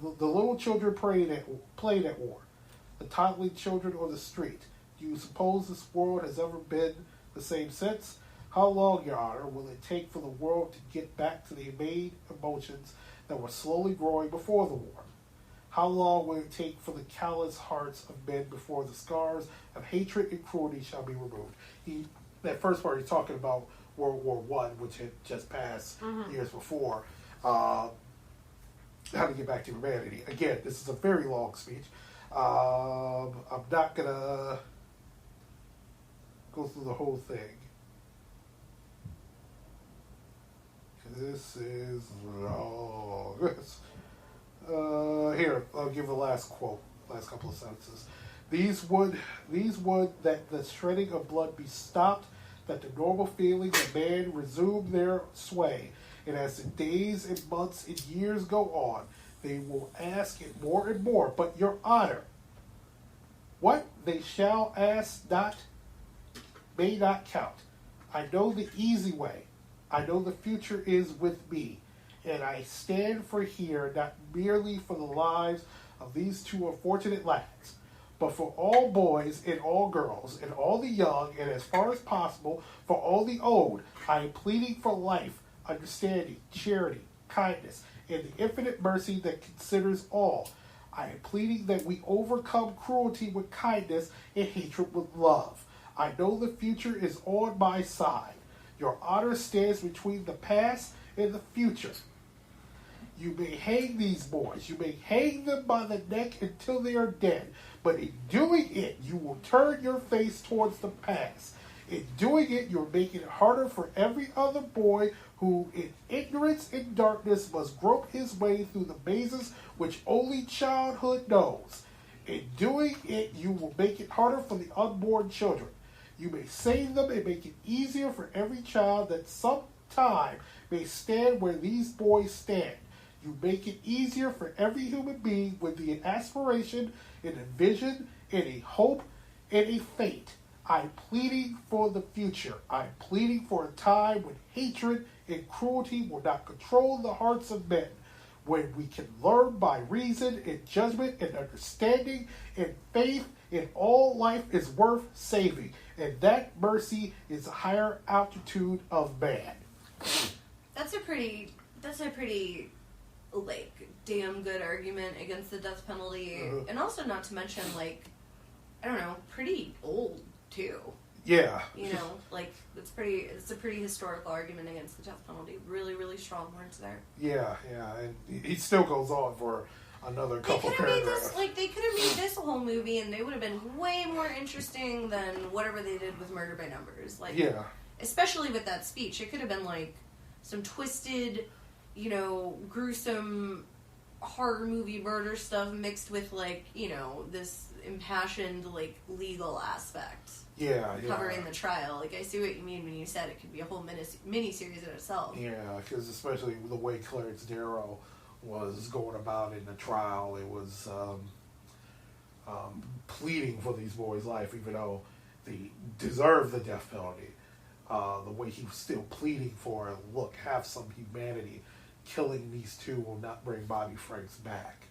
the little children played at war. The toddling children on the street. Do you suppose this world has ever been the same since? How long, Your Honor, will it take for the world to get back to the humane emotions that were slowly growing before the war? How long will it take for the callous hearts of men before the scars of hatred and cruelty shall be removed? That first part, he's talking about World War I, which had just passed years before. How to get back to humanity. Again, this is a very long speech. I'm not going to go through the whole thing. This is long. Here, I'll give the last quote, last couple of sentences. These would that the shedding of blood be stopped, that the normal feelings of man resume their sway, and as the days and months and years go on, they will ask it more and more. But Your Honor, what they shall ask may not count. I know the easy way. I know the future is with me, and I stand for here not merely for the lives of these two unfortunate lads, but for all boys and all girls and all the young, and as far as possible for all the old. I am pleading for life, understanding, charity, kindness, and the infinite mercy that considers all. I am pleading that we overcome cruelty with kindness and hatred with love. I know the future is on my side. Your Honor stands between the past and the future. You may hang these boys. You may hang them by the neck until they are dead. But in doing it, you will turn your face towards the past. In doing it, you're making it harder for every other boy who, in ignorance and darkness, must grope his way through the mazes which only childhood knows. In doing it, you will make it harder for the unborn children. You may save them and make it easier for every child that sometime may stand where these boys stand. You make it easier for every human being with the aspiration and a vision and a hope and a fate. I'm pleading for the future. I'm pleading for a time when hatred and cruelty will not control the hearts of men, when we can learn by reason and judgment and understanding and faith in all life is worth saving, and that mercy is a higher altitude of man. That's a pretty like damn good argument against the death penalty, and also not to mention, like, I don't know, pretty old too. Yeah. You know, like it's a pretty historical argument against the death penalty. Really, really strong words there. Yeah, and he still goes on for another couple paragraphs. They could have made this a whole movie, and they would have been way more interesting than whatever they did with Murder by Numbers. Like, yeah. Especially with that speech, it could have been like some twisted, you know, gruesome horror movie murder stuff mixed with, like, you know, this impassioned, like, legal aspect. Yeah. Covering the trial. Like, I see what you mean when you said it could be a whole mini-series in itself. Yeah, because especially the way Clarence Darrow was going about in the trial, it was pleading for these boys' life, even though they deserved the death penalty. The way he was still pleading for it, look, have some humanity. Killing these two will not bring Bobby Franks back.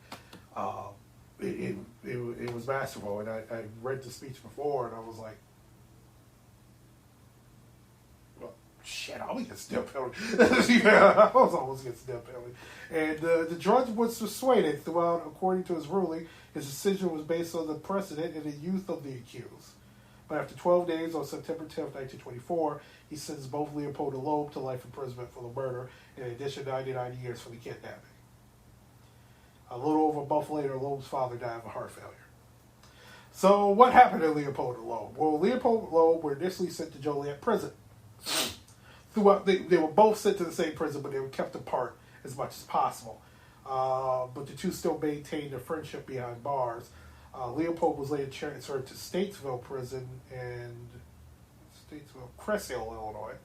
It was masterful, and I read the speech before, and I was like, well, shit, I'll get the death penalty. Yeah, I was almost against the death penalty. And the judge was persuaded throughout, according to his ruling. His decision was based on the precedent and the youth of the accused. But after 12 days, on September 10th, 1924, he sentenced both Leopold and Loeb to life imprisonment for the murder, in addition to 99 years for the kidnapping. A little over a month later, Loeb's father died of a heart failure. So what happened to Leopold and Loeb? Well, Leopold and Loeb were initially sent to Joliet prison. They were both sent to the same prison, but they were kept apart as much as possible. But the two still maintained their friendship behind bars. Leopold was later transferred to Statesville Prison in Crest Hill, Illinois,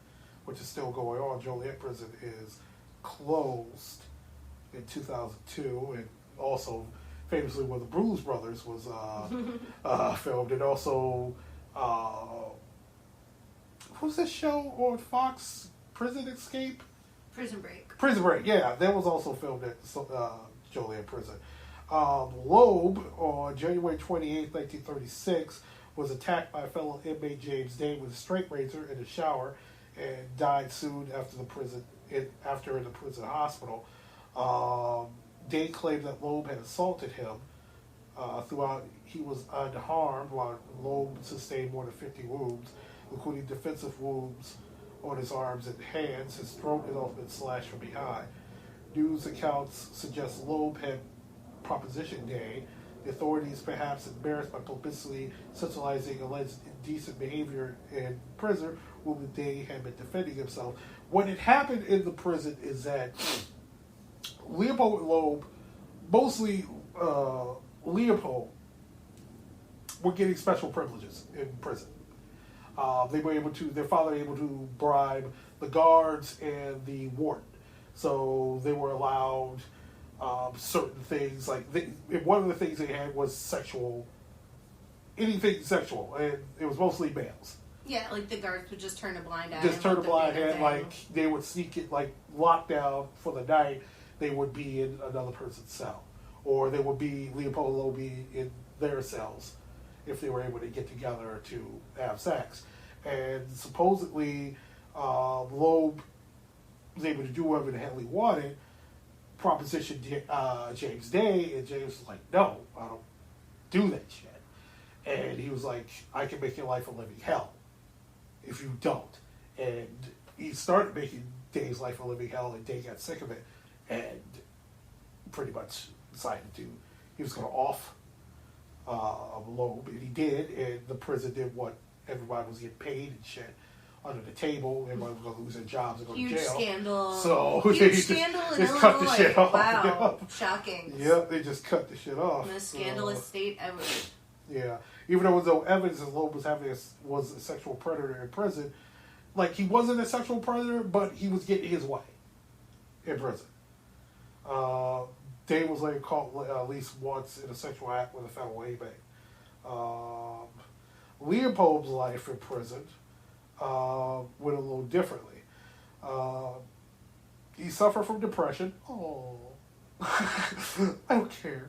which is still going on. Joliet Prison is closed in 2002, and also famously where the Blues Brothers was filmed, and also what was this show on Fox? Prison Escape? Prison Break. Prison Break, yeah, that was also filmed at Joliet prison. Loeb, on January 28, 1936, was attacked by fellow inmate James Day with a straight razor in a shower and died soon after in the prison hospital. Day claimed that Loeb had assaulted him. Throughout, he was unharmed, while Loeb sustained more than 50 wounds, including defensive wounds on his arms and hands. His throat had also been slashed from behind. News accounts suggest Loeb had propositioned Day. The authorities, perhaps embarrassed by publicly centralizing alleged indecent behavior in prison, when Day had been defending himself. What had happened in the prison is that Leopold and Loeb, mostly Leopold, were getting special privileges in prison. Their father able to bribe the guards and the warden. So they were allowed certain things, one of the things they had was anything sexual, and it was mostly males. Yeah, like the guards would just turn a blind eye. They would sneak it, locked down for the night. They would be in another person's cell, or they would be Leopold and Loeb in their cells if they were able to get together to have sex. And supposedly, Loeb was able to do whatever the hell he wanted, propositioned James Day, and James was like, no, I don't do that shit. And he was like, I can make your life a living hell if you don't. And he started making Day's life a living hell, and Day got sick of it and pretty much decided he was going to off Loeb, and he did, and the prison did what everybody was getting paid and shit under the table. Everybody was going to lose their jobs and go to jail. Huge scandal. So Huge scandal in Illinois. Cut the shit off. Wow. Shocking. Yep, they just cut the shit off. The most scandalous state ever. Yeah. Even though there was no evidence that Loeb was a sexual predator in prison, he wasn't a sexual predator, but he was getting his way in prison. Day was later caught at least once in a sexual act with a fellow inmate. Leopold's life in prison went a little differently. He suffered from depression. Oh, I don't care.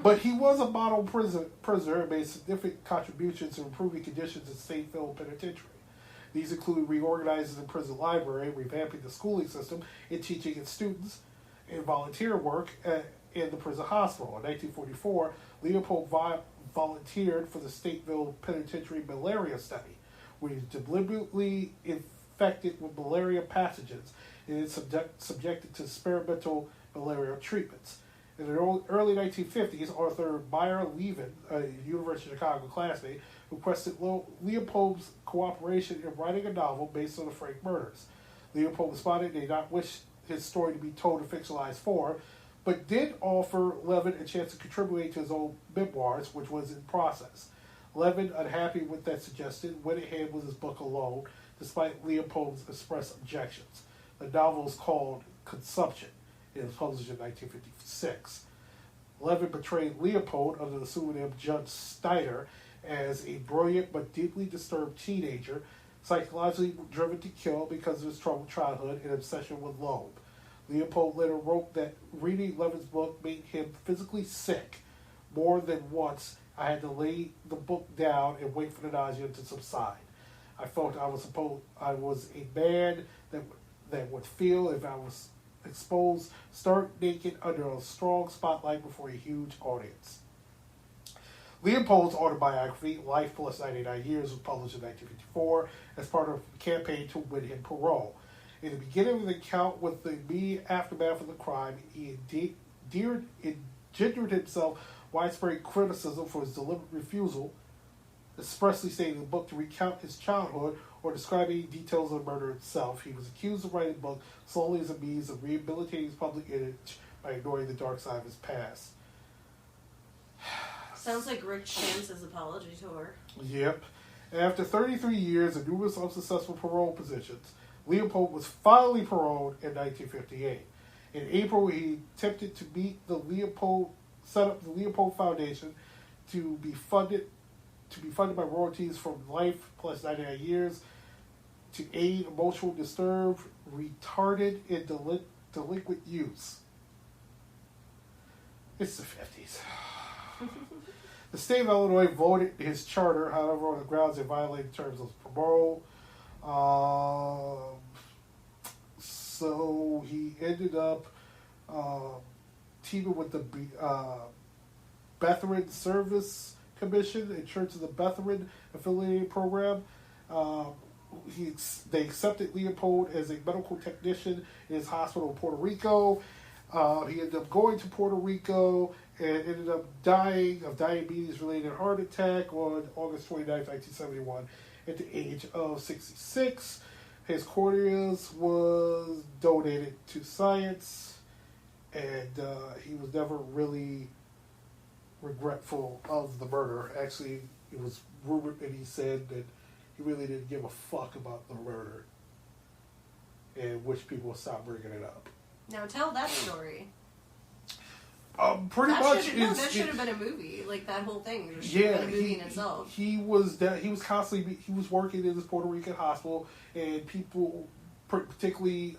But he was a model prisoner and made significant contributions to improving conditions in Stateville Penitentiary. These include reorganizing the prison library, revamping the schooling system, and teaching its students, and volunteer work in the prison hospital. In 1944, Leopold volunteered for the Stateville Penitentiary malaria study, where he was deliberately infected with malaria pathogens and is subjected to experimental malaria treatments. In the early 1950s, Arthur Meyer Levin, a University of Chicago classmate, requested Leopold's cooperation in writing a novel based on the Frank murders. Leopold responded he did not wish his story to be told in fictionalized form, but did offer Levin a chance to contribute to his own memoirs, which was in process. Levin, unhappy with that suggestion, went ahead with his book alone, despite Leopold's expressed objections. The novel is called Consumption. It was published in 1956. Levin portrayed Leopold under the pseudonym Judge Steiner as a brilliant but deeply disturbed teenager, psychologically driven to kill because of his troubled childhood and obsession with Loeb. Leopold later wrote that reading Levin's book made him physically sick. More than once, I had to lay the book down and wait for the nausea to subside. I felt I was a man that would feel if I was exposed stark naked under a strong spotlight before a huge audience. Leopold's autobiography, Life Plus 99 Years, was published in 1954 as part of a campaign to win him parole. In the beginning of the account with the immediate aftermath of the crime, he engendered himself widespread criticism for his deliberate refusal, expressly stating in the book to recount his childhood or describe any details of the murder itself. He was accused of writing the book solely as a means of rehabilitating his public image by ignoring the dark side of his past. Sounds like Rick Shams's apology tour. Yep. And after 33 years and numerous unsuccessful parole positions, Leopold was finally paroled in 1958. In April, he attempted to set up the Leopold Foundation to be funded by royalties from Life Plus 99 Years to aid emotionally disturbed, retarded, and delinquent youths. It's the 50s. The state of Illinois voted his charter, however, on the grounds it violated terms of parole. So he ended up teaming with the Brethren Service Commission and Church of the Brethren affiliated program. They accepted Leopold as a medical technician in his hospital in Puerto Rico. He ended up going to Puerto Rico and ended up dying of diabetes-related heart attack on August 29, 1971, at the age of 66. His corneas was donated to science, and he was never really regretful of the murder. Actually, it was rumored that he said that he really didn't give a fuck about the murder and wish people would stop bringing it up. Now tell that story. Pretty much. That should have been a movie. Like that whole thing. It should have been a movie in itself. He was constantly working in this Puerto Rican hospital, and people, particularly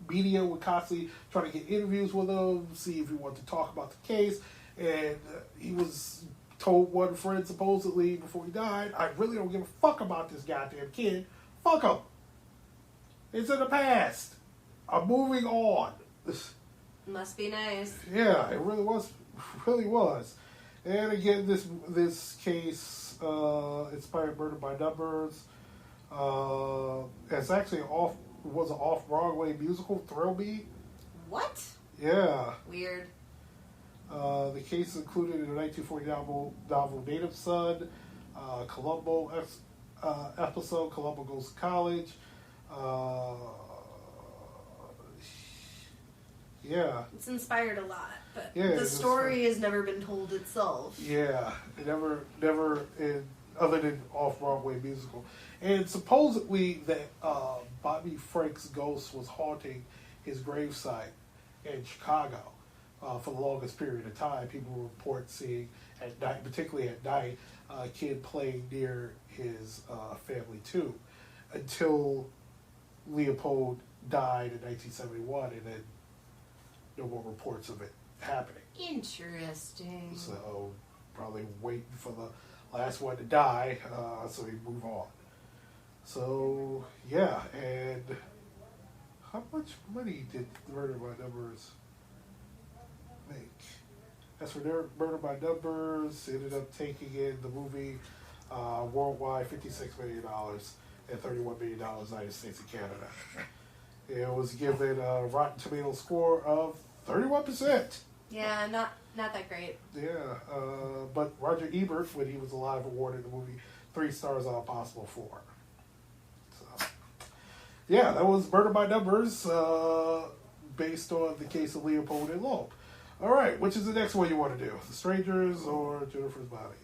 media, would constantly try to get interviews with him, see if he wanted to talk about the case. And he was told one friend supposedly before he died, "I really don't give a fuck about this goddamn kid. Fuck him. It's in the past. I'm moving on." Must be nice. Yeah, it really was. Really was. And again, this case, inspired Murder by Numbers. It's actually was an off-Broadway musical, Thrill Me. What? Yeah. Weird. The case included in the 1940 novel Native Son, Columbo episode, Columbo Goes to College. Yeah. It's inspired a lot, but yeah, the story has never been told itself. Yeah, never, other than off-Broadway musical. And supposedly that Bobby Frank's ghost was haunting his gravesite in Chicago for the longest period of time. People report seeing at night, particularly at night, a kid playing near his family too, until Leopold died in 1971, and then no more reports of it happening. Interesting. So probably waiting for the last one to die, so he move on. So yeah, and how much money did Murder by Numbers make? As for Murder by Numbers, it ended up taking in the movie worldwide $56 million and $31 million United States and Canada. It was given a Rotten Tomatoes score of 31%. Yeah, not that great. Yeah, but Roger Ebert, when he was alive, awarded the movie 3 stars out of possible 4. So, yeah, that was Murder by Numbers, based on the case of Leopold and Loeb. All right, which is the next one you want to do? The Strangers or Jennifer's Body?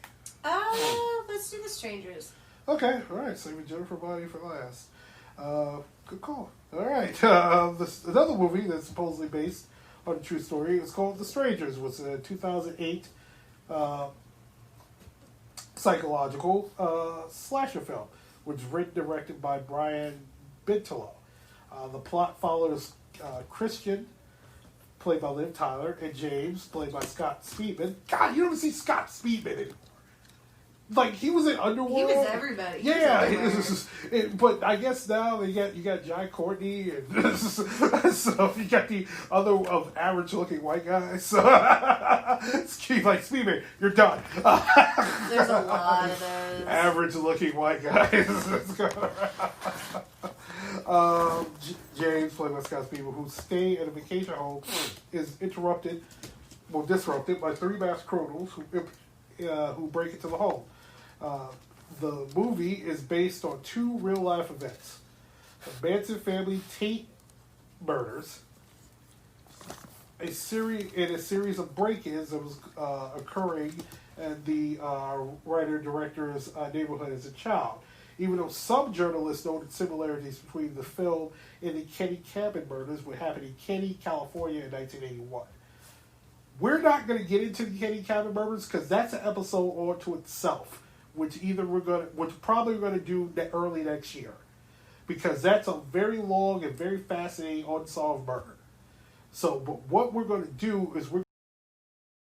Let's do The Strangers. Okay, all right, saving Jennifer's Body for last. Good call. All right, another movie that's supposedly based on a true story. It's called The Strangers. It was a 2008 psychological slasher film, which was written and directed by Brian Bintola. The plot follows Christian, played by Liv Tyler, and James, played by Scott Speedman. God, you don't see Scott Speedman in like he was in Underworld. He was everybody. Yeah, but I guess now you got Jai Courtney, and so you got the other of average-looking white guys. So Keith, like Speedman, you're done. There's a lot of those average-looking white guys. James, played by Scott Speedman, whose stay at a vacation home is disrupted by 3 masked criminals who break into the home. The movie is based on 2 real-life events. The Manson family Tate murders, a series of break-ins that was occurring in the writer-director's neighborhood as a child. Even though some journalists noted similarities between the film and the Kenny Cabin murders, which happened in Kenny, California in 1981. We're not going to get into the Kenny Cabin murders because that's an episode all to itself, which probably we're going to do early next year, because that's a very long and very fascinating unsolved murder. So, but what we're going to do is we're